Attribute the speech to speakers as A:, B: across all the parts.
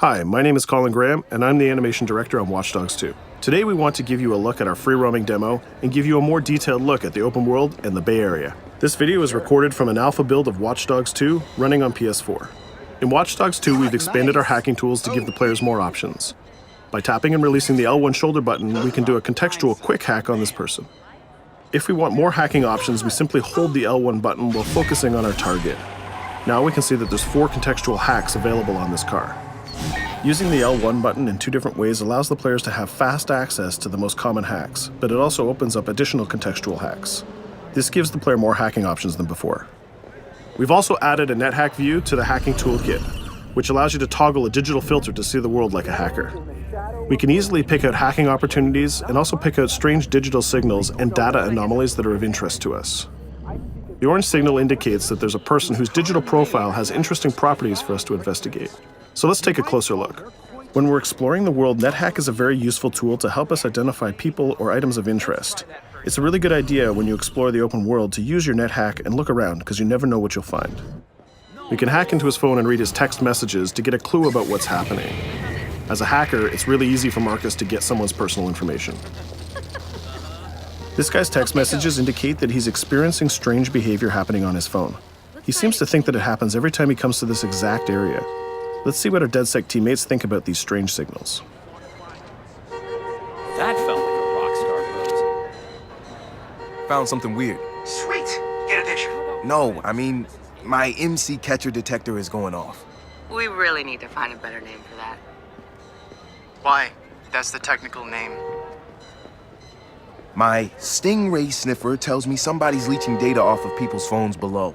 A: Hi, my name is Colin Graham, and I'm the animation director on Watch Dogs 2. Today we want to give you a look at our free roaming demo and give you a more detailed look at the open world and the Bay Area. This video is recorded from an alpha build of Watch Dogs 2 running on PS4. In Watch Dogs 2, we've expanded our hacking tools to give the players more options. By tapping and releasing the L1 shoulder button, we can do a contextual quick hack on this person. If we want more hacking options, we simply hold the L1 button while focusing on our target. Now we can see that there's 4 contextual hacks available on this car. Using the L1 button in 2 different ways allows the players to have fast access to the most common hacks, but it also opens up additional contextual hacks. This gives the player more hacking options than before. We've also added a NetHack view to the hacking toolkit, which allows you to toggle a digital filter to see the world like a hacker. We can easily pick out hacking opportunities and also pick out strange digital signals and data anomalies that are of interest to us. The orange signal indicates that there's a person whose digital profile has interesting properties for us to investigate. So let's take a closer look. When we're exploring the world, NetHack is a very useful tool to help us identify people or items of interest. It's a really good idea when you explore the open world to use your NetHack and look around because you never know what you'll find. We can hack into his phone and read his text messages to get a clue about what's happening. As a hacker, it's really easy for Marcus to get someone's personal information. This guy's text messages indicate that he's experiencing strange behavior happening on his phone. He seems to think that it happens every time he comes to this exact area. Let's see what our DedSec teammates think about these strange signals.
B: That felt like a rock star pose.
C: Found something weird.
D: Sweet. Get a picture.
C: No, I mean, my MC catcher detector is going off.
E: We really need to find a better name for that.
D: Why? That's the technical name.
C: My Stingray sniffer tells me somebody's leeching data off of people's phones below.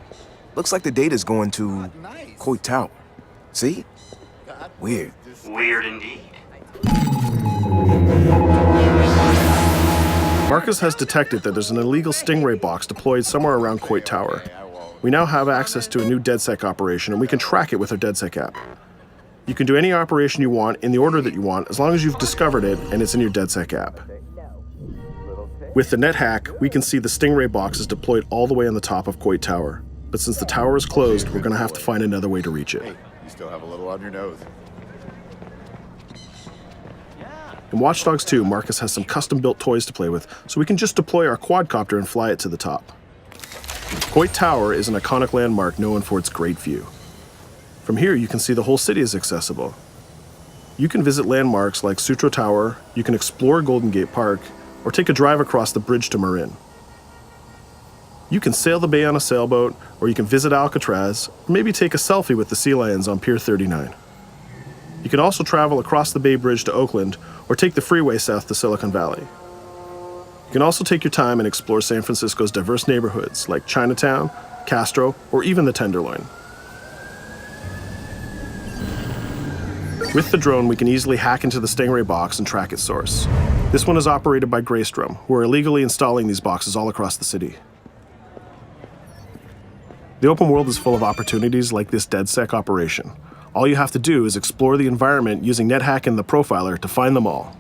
C: Looks like the data's going to Coit Tower. See? Weird.
D: Weird indeed.
A: Marcus has detected that there's an illegal Stingray box deployed somewhere around Coit Tower. We now have access to a new DedSec operation, and we can track it with our DedSec app. You can do any operation you want in the order that you want, as long as you've discovered it and it's in your DedSec app. With the NetHack, we can see the Stingray box is deployed all the way on the top of Coit Tower. But since the tower is closed, we're going to have to find another way to reach it.
F: You still have a little on your nose.
A: In Watch Dogs 2, Marcus has some custom-built toys to play with, so we can just deploy our quadcopter and fly it to the top. Coit Tower is an iconic landmark known for its great view. From here, you can see the whole city is accessible. You can visit landmarks like Sutro Tower, you can explore Golden Gate Park, or take a drive across the bridge to Marin. You can sail the bay on a sailboat, or you can visit Alcatraz, or maybe take a selfie with the sea lions on Pier 39. You can also travel across the Bay Bridge to Oakland, or take the freeway south to Silicon Valley. You can also take your time and explore San Francisco's diverse neighborhoods like Chinatown, Castro, or even the Tenderloin. With the drone, we can easily hack into the Stingray box and track its source. This one is operated by Greystrom, who are illegally installing these boxes all across the city. The open world is full of opportunities like this DedSec operation. All you have to do is explore the environment using NetHack and the profiler to find them all.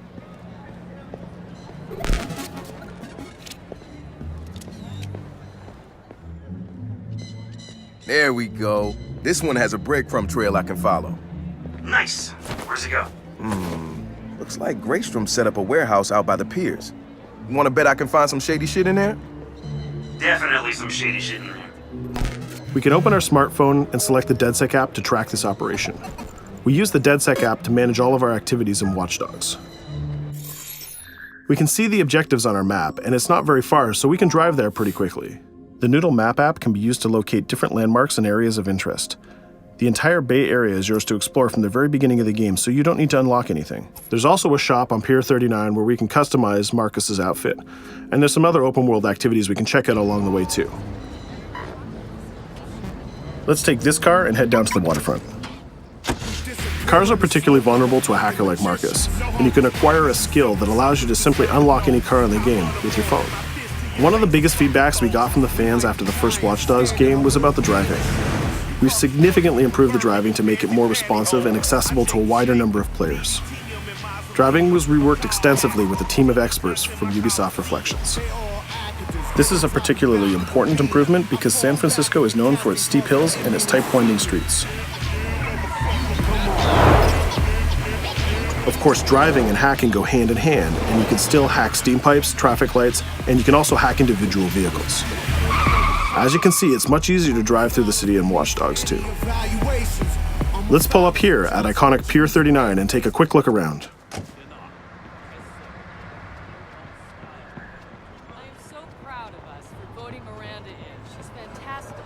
C: There we go. This one has a breadcrumb trail I can follow.
D: Nice. Where's it go?
C: Looks like Greystrom set up a warehouse out by the piers. You wanna bet I can find some shady shit in there?
D: Definitely some shady shit in there.
A: We can open our smartphone and select the DedSec app to track this operation. We use the DedSec app to manage all of our activities in Watch Dogs. We can see the objectives on our map, and it's not very far, so we can drive there pretty quickly. The Noodle Map app can be used to locate different landmarks and areas of interest. The entire Bay Area is yours to explore from the very beginning of the game, so you don't need to unlock anything. There's also a shop on Pier 39 where we can customize Marcus's outfit, and there's some other open world activities we can check out along the way too. Let's take this car and head down to the waterfront. Cars are particularly vulnerable to a hacker like Marcus, and you can acquire a skill that allows you to simply unlock any car in the game with your phone. One of the biggest feedbacks we got from the fans after the first Watch Dogs game was about the driving. We've significantly improved the driving to make it more responsive and accessible to a wider number of players. Driving was reworked extensively with a team of experts from Ubisoft Reflections. This is a particularly important improvement because San Francisco is known for its steep hills and its tight winding streets. course, driving and hacking go hand in hand, and you can still hack steam pipes, traffic lights, and you can also hack individual vehicles. As you can see, it's much easier to drive through the city in Watch Dogs 2. Let's pull up here at iconic Pier 39 and take a quick look around.
G: I am so proud of us for voting Miranda in. She's fantastic.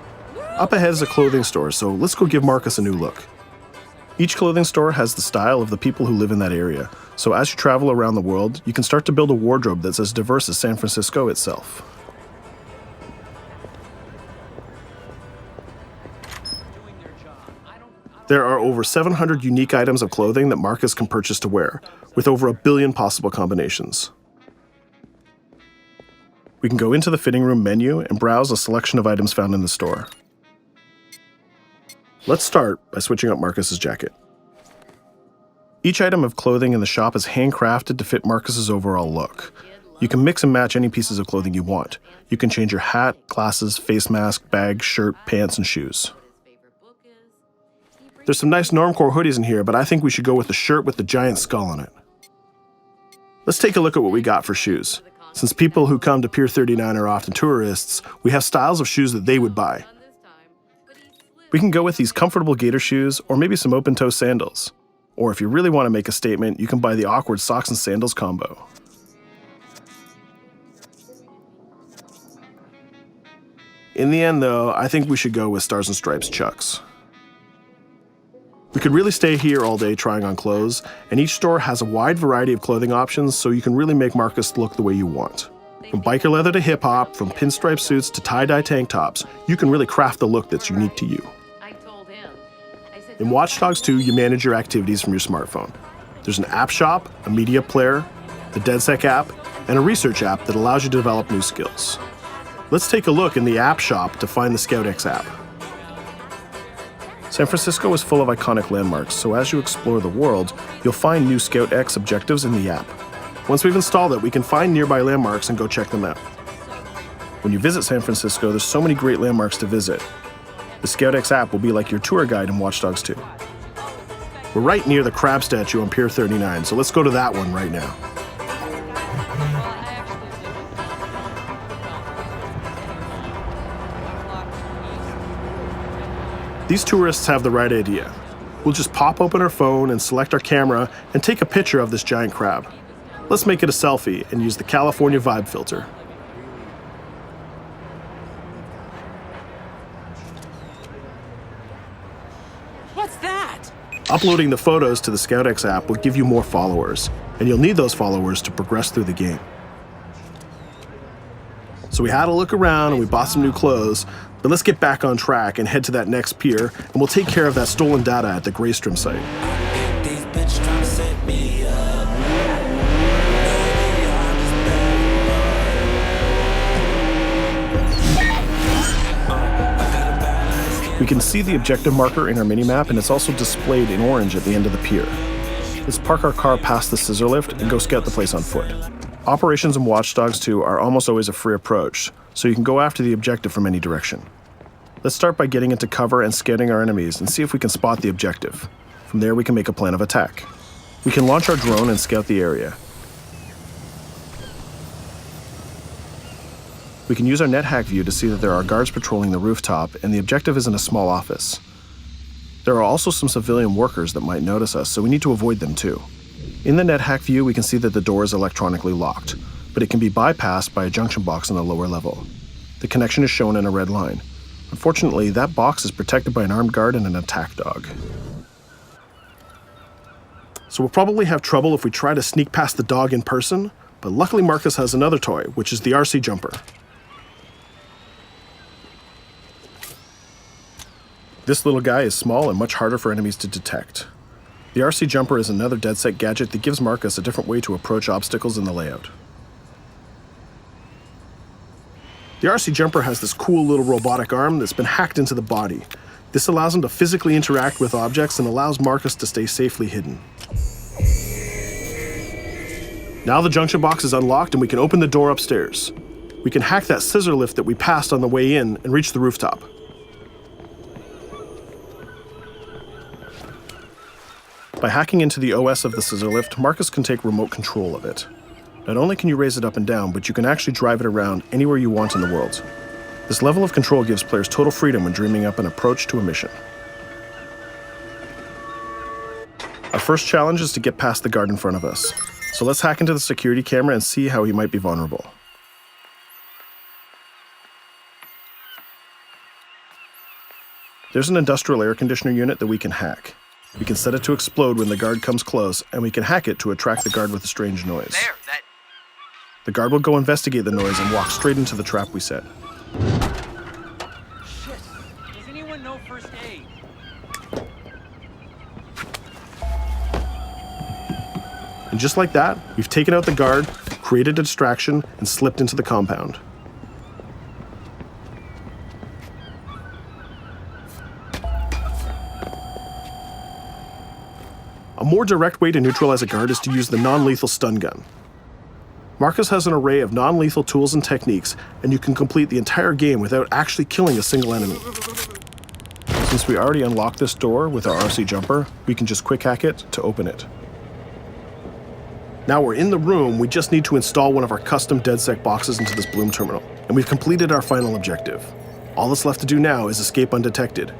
A: Up ahead is a clothing store, so let's go give Marcus a new look. Each clothing store has the style of the people who live in that area, so as you travel around the world, you can start to build a wardrobe that's as diverse as San Francisco itself. There are over 700 unique items of clothing that Marcus can purchase to wear, with over 1 billion possible combinations. We can go into the fitting room menu and browse a selection of items found in the store. Let's start by switching up Marcus's jacket. Each item of clothing in the shop is handcrafted to fit Marcus's overall look. You can mix and match any pieces of clothing you want. You can change your hat, glasses, face mask, bag, shirt, pants, and shoes. There's some nice normcore hoodies in here, but I think we should go with the shirt with the giant skull on it. Let's take a look at what we got for shoes. Since people who come to Pier 39 are often tourists, we have styles of shoes that they would buy. We can go with these comfortable gator shoes or maybe some open-toe sandals. Or if you really want to make a statement, you can buy the awkward socks and sandals combo. In the end, though, I think we should go with Stars and Stripes Chucks. We could really stay here all day trying on clothes, and each store has a wide variety of clothing options, so you can really make Marcus look the way you want. From biker leather to hip-hop, from pinstripe suits to tie-dye tank tops, you can really craft the look that's unique to you. In Watch Dogs 2, you manage your activities from your smartphone. There's an app shop, a media player, the DedSec app, and a research app that allows you to develop new skills. Let's take a look in the app shop to find the ScoutX app. San Francisco is full of iconic landmarks, so as you explore the world, you'll find new ScoutX objectives in the app. Once we've installed it, we can find nearby landmarks and go check them out. When you visit San Francisco, there's so many great landmarks to visit. The ScoutX app will be like your tour guide in Watch Dogs 2. We're right near the crab statue on Pier 39, so let's go to that one right now. These tourists have the right idea. We'll just pop open our phone and select our camera and take a picture of this giant crab. Let's make it a selfie and use the California Vibe filter.
G: What's that?
A: Uploading the photos to the ScoutX app will give you more followers, and you'll need those followers to progress through the game. So we had a look around and we bought some new clothes, but let's get back on track and head to that next pier, and we'll take care of that stolen data at the Greystrom site. We can see the objective marker in our minimap, and it's also displayed in orange at the end of the pier. Let's park our car past the scissor lift and go scout the place on foot. Operations in Watch Dogs 2 are almost always a free approach, so you can go after the objective from any direction. Let's start by getting into cover and scouting our enemies and see if we can spot the objective. From there, we can make a plan of attack. We can launch our drone and scout the area. We can use our NetHack view to see that there are guards patrolling the rooftop, and the objective is in a small office. There are also some civilian workers that might notice us, so we need to avoid them too. In the NetHack view, we can see that the door is electronically locked, but it can be bypassed by a junction box on the lower level. The connection is shown in a red line. Unfortunately, that box is protected by an armed guard and an attack dog. So we'll probably have trouble if we try to sneak past the dog in person, but luckily Marcus has another toy, which is the RC jumper. This little guy is small and much harder for enemies to detect. The RC jumper is another DedSec gadget that gives Marcus a different way to approach obstacles in the layout. The RC jumper has this cool little robotic arm that's been hacked into the body. This allows him to physically interact with objects and allows Marcus to stay safely hidden. Now the junction box is unlocked and we can open the door upstairs. We can hack that scissor lift that we passed on the way in and reach the rooftop. By hacking into the OS of the scissor lift, Marcus can take remote control of it. Not only can you raise it up and down, but you can actually drive it around anywhere you want in the world. This level of control gives players total freedom when dreaming up an approach to a mission. Our first challenge is to get past the guard in front of us. So let's hack into the security camera and see how he might be vulnerable. There's an industrial air conditioner unit that we can hack. We can set it to explode when the guard comes close, and we can hack it to attract the guard with a strange noise. The guard will go investigate the noise and walk straight into the trap we set.
G: Shit. Does anyone know first aid?
A: And just like that, we've taken out the guard, created a distraction, and slipped into the compound. A more direct way to neutralize a guard is to use the non-lethal stun gun. Marcus has an array of non-lethal tools and techniques, and you can complete the entire game without actually killing a single enemy. Since we already unlocked this door with our RC jumper, we can just quick hack it to open it. Now we're in the room, we just need to install one of our custom DedSec boxes into this Bloom terminal, and we've completed our final objective. All that's left to do now is escape undetected.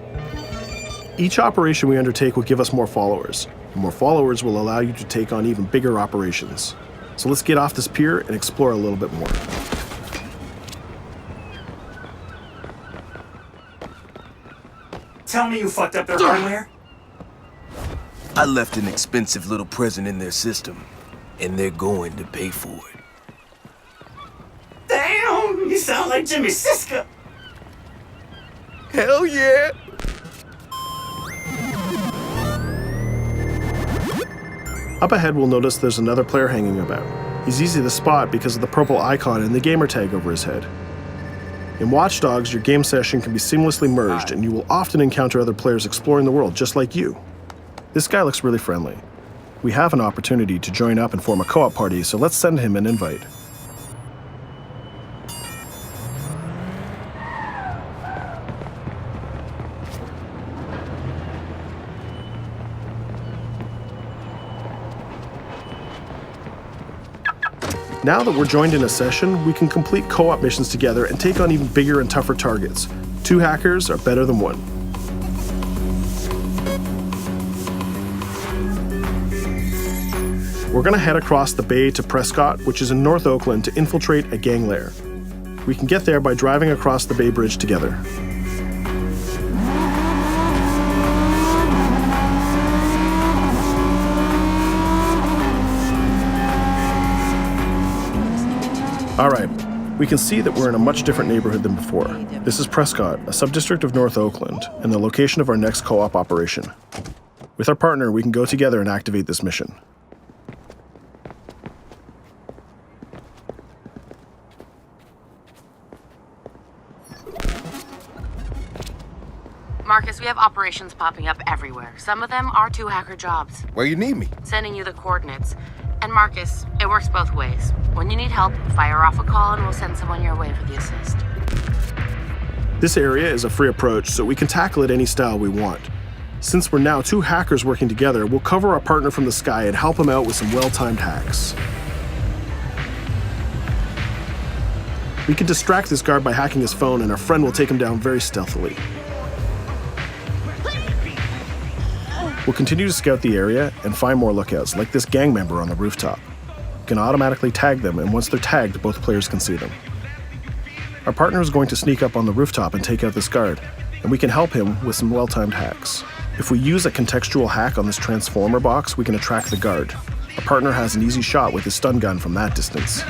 A: Each operation we undertake will give us more followers, and more followers will allow you to take on even bigger operations. So let's get off this pier and explore a little bit more.
H: Tell me you fucked up their hardware?
C: I left an expensive little present in their system, and they're going to pay for it.
H: Damn, you sound like Jimmy Siska.
C: Hell yeah!
A: Up ahead, we'll notice there's another player hanging about. He's easy to spot because of the purple icon and the gamer tag over his head. In Watch Dogs, your game session can be seamlessly merged, and you will often encounter other players exploring the world just like you. This guy looks really friendly. We have an opportunity to join up and form a co-op party, so let's send him an invite. Now that we're joined in a session, we can complete co-op missions together and take on even bigger and tougher targets. 2 hackers are better than 1. We're going to head across the bay to Prescott, which is in North Oakland, to infiltrate a gang lair. We can get there by driving across the Bay Bridge together. Alright, we can see that we're in a much different neighborhood than before. This is Prescott, a subdistrict of North Oakland, and the location of our next co-op operation. With our partner, we can go together and activate this mission.
E: Marcus, we have operations popping up everywhere. Some of them are 2 hacker jobs.
C: Where you need me?
E: Sending you the coordinates. And Marcus, it works both ways. When you need help, fire off a call and we'll send someone your way for the assist.
A: This area is a free approach, so we can tackle it any style we want. Since we're now 2 hackers working together, we'll cover our partner from the sky and help him out with some well-timed hacks. We can distract this guard by hacking his phone, and our friend will take him down very stealthily. We'll continue to scout the area and find more lookouts, like this gang member on the rooftop. We can automatically tag them, and once they're tagged, both players can see them. Our partner is going to sneak up on the rooftop and take out this guard, and we can help him with some well-timed hacks. If we use a contextual hack on this transformer box, we can attract the guard. Our partner has an easy shot with his stun gun from that distance.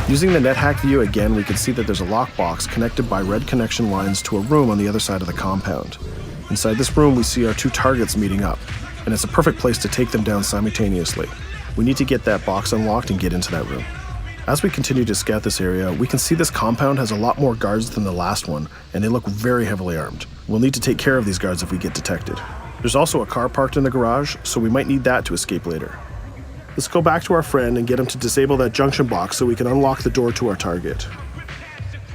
A: Using the NetHack view again, we can see that there's a lockbox connected by red connection lines to a room on the other side of the compound. Inside this room, we see our 2 targets meeting up, and it's a perfect place to take them down simultaneously. We need to get that box unlocked and get into that room. As we continue to scout this area, we can see this compound has a lot more guards than the last one, and they look very heavily armed. We'll need to take care of these guards if we get detected. There's also a car parked in the garage, so we might need that to escape later. Let's go back to our friend and get him to disable that junction box so we can unlock the door to our target.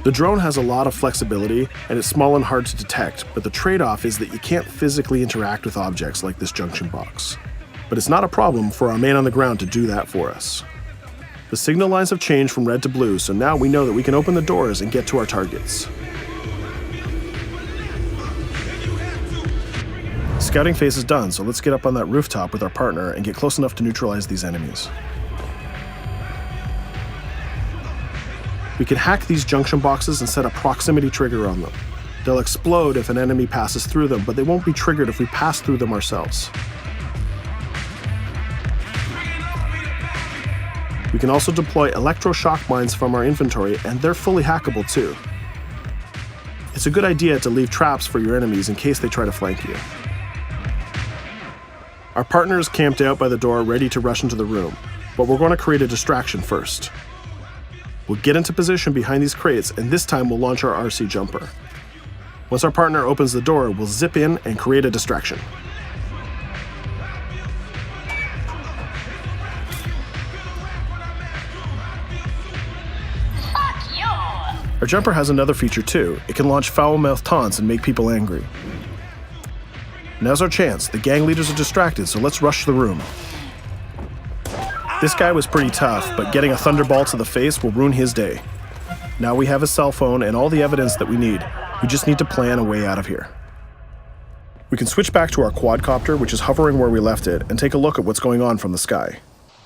A: The drone has a lot of flexibility, and it's small and hard to detect, but the trade-off is that you can't physically interact with objects like this junction box. But it's not a problem for our man on the ground to do that for us. The signal lines have changed from red to blue, so now we know that we can open the doors and get to our targets. Scouting phase is done, so let's get up on that rooftop with our partner and get close enough to neutralize these enemies. We can hack these junction boxes and set a proximity trigger on them. They'll explode if an enemy passes through them, but they won't be triggered if we pass through them ourselves. We can also deploy electroshock mines from our inventory, and they're fully hackable too. It's a good idea to leave traps for your enemies in case they try to flank you. Our partner is camped out by the door ready to rush into the room, but we're going to create a distraction first. We'll get into position behind these crates, and this time we'll launch our RC jumper. Once our partner opens the door, we'll zip in and create a distraction. Our jumper has another feature too. It can launch foul-mouthed taunts and make people angry. Now's our chance. The gang leaders are distracted, so let's rush the room. This guy was pretty tough, but getting a thunderbolt to the face will ruin his day. Now we have his cell phone and all the evidence that we need. We just need to plan a way out of here. We can switch back to our quadcopter, which is hovering where we left it, and take a look at what's going on from the sky.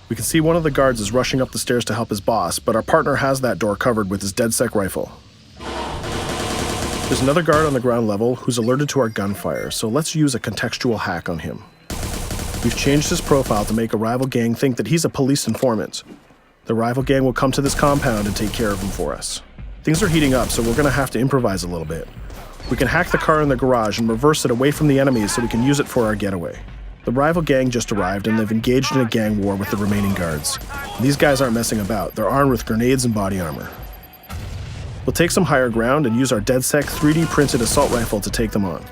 A: We can see one of the guards is rushing up the stairs to help his boss, but our partner has that door covered with his DedSec rifle. There's another guard on the ground level who's alerted to our gunfire, so let's use a contextual hack on him. We've changed his profile to make a rival gang think that he's a police informant. The rival gang will come to this compound and take care of him for us. Things are heating up, so we're going to have to improvise a little bit. We can hack the car in the garage and reverse it away from the enemies so we can use it for our getaway. The rival gang just arrived and they've engaged in a gang war with the remaining guards. These guys aren't messing about, they're armed with grenades and body armor. We'll take some higher ground and use our DedSec 3D printed assault rifle to take them on.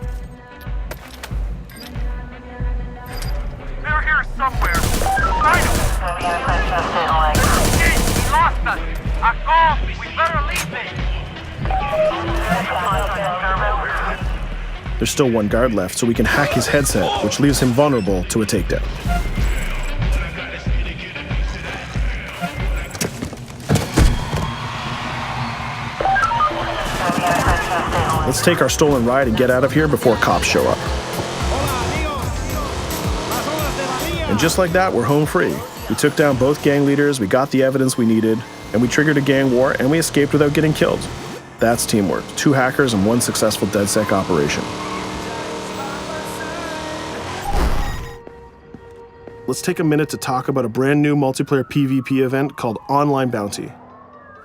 I: They're here somewhere. Find them. He lost us. Akko, we better leave it.
A: There's still one guard left, so we can hack his headset, which leaves him vulnerable to a takedown. Let's take our stolen ride and get out of here before cops show up. And just like that, we're home free. We took down both gang leaders, we got the evidence we needed, and we triggered a gang war, and we escaped without getting killed. That's teamwork. 2 hackers and 1 successful DedSec operation. Let's take a minute to talk about a brand new multiplayer PvP event called Online Bounty.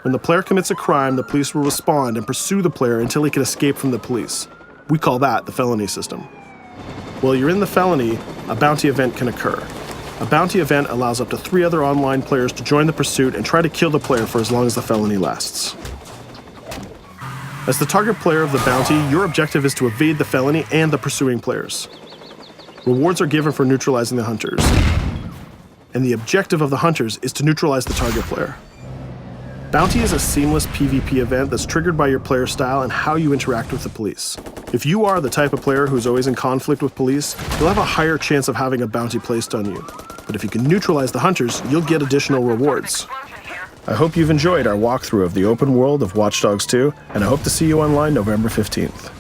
A: When the player commits a crime, the police will respond and pursue the player until he can escape from the police. We call that the felony system. While you're in the felony, a bounty event can occur. A bounty event allows up to 3 other online players to join the pursuit and try to kill the player for as long as the felony lasts. As the target player of the bounty, your objective is to evade the felony and the pursuing players. Rewards are given for neutralizing the hunters. And the objective of the hunters is to neutralize the target player. Bounty is a seamless PvP event that's triggered by your player style and how you interact with the police. If you are the type of player who's always in conflict with police, you'll have a higher chance of having a bounty placed on you. But if you can neutralize the hunters, you'll get additional rewards. I hope you've enjoyed our walkthrough of the open world of Watch Dogs 2, and I hope to see you online November 15th.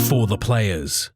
J: For the players.